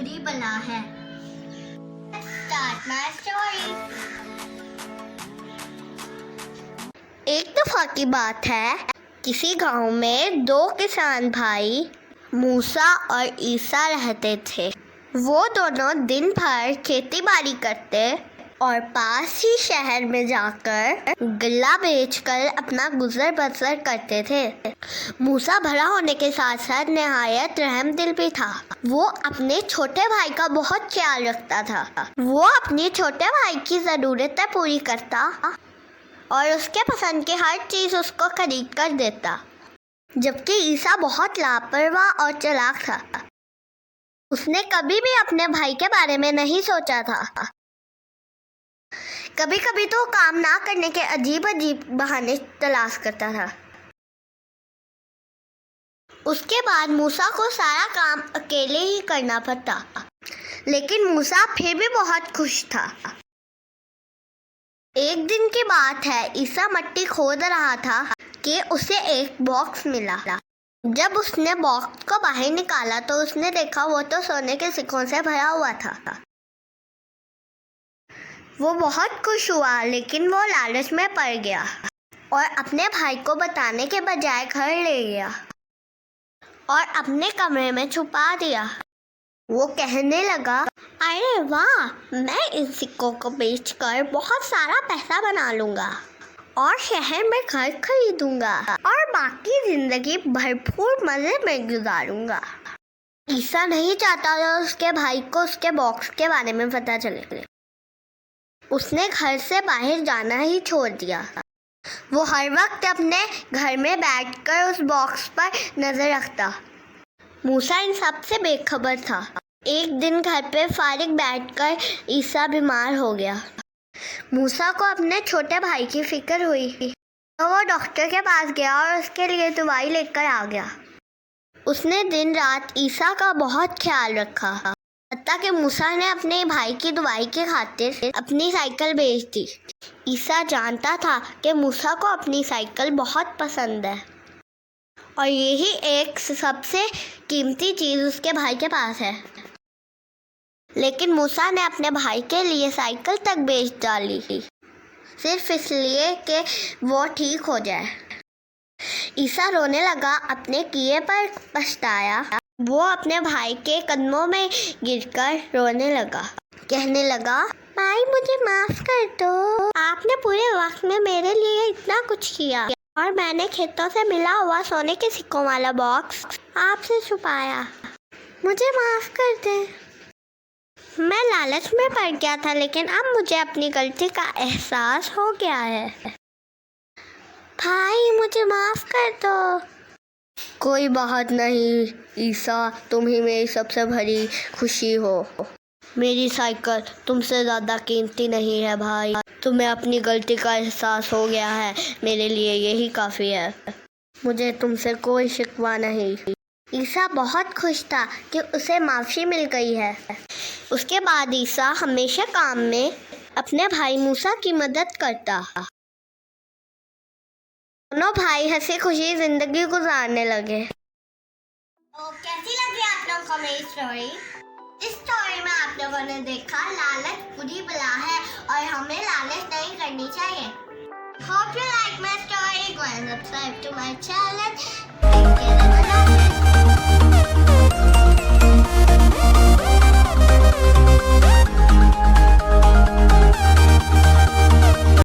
बुरी बला है। Start my story. एक दफा की बात है, किसी गांव में दो किसान भाई मूसा और ईसा रहते थे। वो दोनों दिन भर खेती बाड़ी करते और पास ही शहर में जाकर गल्ला बेचकर अपना गुजर बसर करते थे। मूसा भला होने के साथ साथ निहायत रहम दिल भी था। वो अपने छोटे भाई का बहुत ख्याल रखता था। वो अपने छोटे भाई की ज़रूरतें पूरी करता और उसके पसंद की हर चीज़ उसको खरीद कर देता। जबकि ईसा बहुत लापरवाह और चालाक था। उसने कभी भी अपने भाई के बारे में नहीं सोचा था। कभी कभी तो काम ना करने के अजीब अजीब बहाने तलाश करता था। उसके बाद मूसा को सारा काम अकेले ही करना पड़ता, लेकिन मूसा फिर भी बहुत खुश था। एक दिन की बात है, ईसा मिट्टी खोद रहा था कि उसे एक बॉक्स मिला। जब उसने बॉक्स को बाहर निकाला तो उसने देखा वो तो सोने के सिक्कों से भरा हुआ था। वो बहुत खुश हुआ, लेकिन वो लालच में पड़ गया और अपने भाई को बताने के बजाय घर ले गया और अपने कमरे में छुपा दिया। वो कहने लगा, अरे वाह, मैं इन सिक्कों को बेचकर बहुत सारा पैसा बना लूँगा और शहर में घर खरीदूंगा और बाकी जिंदगी भरपूर मजे में गुजारूंगा। ईसा नहीं चाहता था उसके भाई को उसके बॉक्स के बारे में पता चले। उसने घर से बाहर जाना ही छोड़ दिया। वो हर वक्त अपने घर में बैठकर उस बॉक्स पर नजर रखता। मूसा इन सब से बेखबर था। एक दिन घर पे फारिग बैठकर ईसा बीमार हो गया। मूसा को अपने छोटे भाई की फिक्र हुई तो वो डॉक्टर के पास गया और उसके लिए दवाई लेकर आ गया। उसने दिन रात ईसा का बहुत ख्याल रखा, हत्ता कि मूसा ने अपने भाई की दवाई की खातिर अपनी साइकिल बेच दी। ईसा जानता था कि मूसा को अपनी साइकिल बहुत पसंद है और यही एक सबसे कीमती चीज़ उसके भाई के पास है। लेकिन मूसा ने अपने भाई के लिए साइकिल तक बेच डाली, सिर्फ इसलिए कि वो ठीक हो जाए। ईसा रोने लगा, अपने किए पर पछताया। वो अपने भाई के कदमों में गिरकर रोने लगा, कहने लगा, भाई मुझे माफ कर दो। आपने पूरे वक्त में मेरे लिए इतना कुछ किया और मैंने खेतों से मिला हुआ सोने के सिक्कों वाला बॉक्स आपसे छुपाया। मुझे माफ कर दे। मैं लालच में पड़ गया था, लेकिन अब मुझे अपनी गलती का एहसास हो गया है। भाई मुझे माफ कर दो। कोई बात नहीं ईसा, तुम ही मेरी सबसे बड़ी खुशी हो। मेरी साइकिल तुमसे ज़्यादा कीमती नहीं है भाई। तुम्हें अपनी गलती का एहसास हो गया है, मेरे लिए यही काफ़ी है। मुझे तुमसे कोई शिकवा नहीं। ईसा बहुत खुश था कि उसे माफ़ी मिल गई है। उसके बाद ईसा हमेशा काम में अपने भाई मूसा की मदद करता। दोनों भाई हंसी खुशी जिंदगी गुजारने लगे। तो कैसी लगी आप लोगों को मेरी स्टोरी? इस स्टोरी में आप लोगों ने देखा लालच बुरी बला है और हमें लालच नहीं करनी चाहिए। Hope you like my story. Go and subscribe to my channel.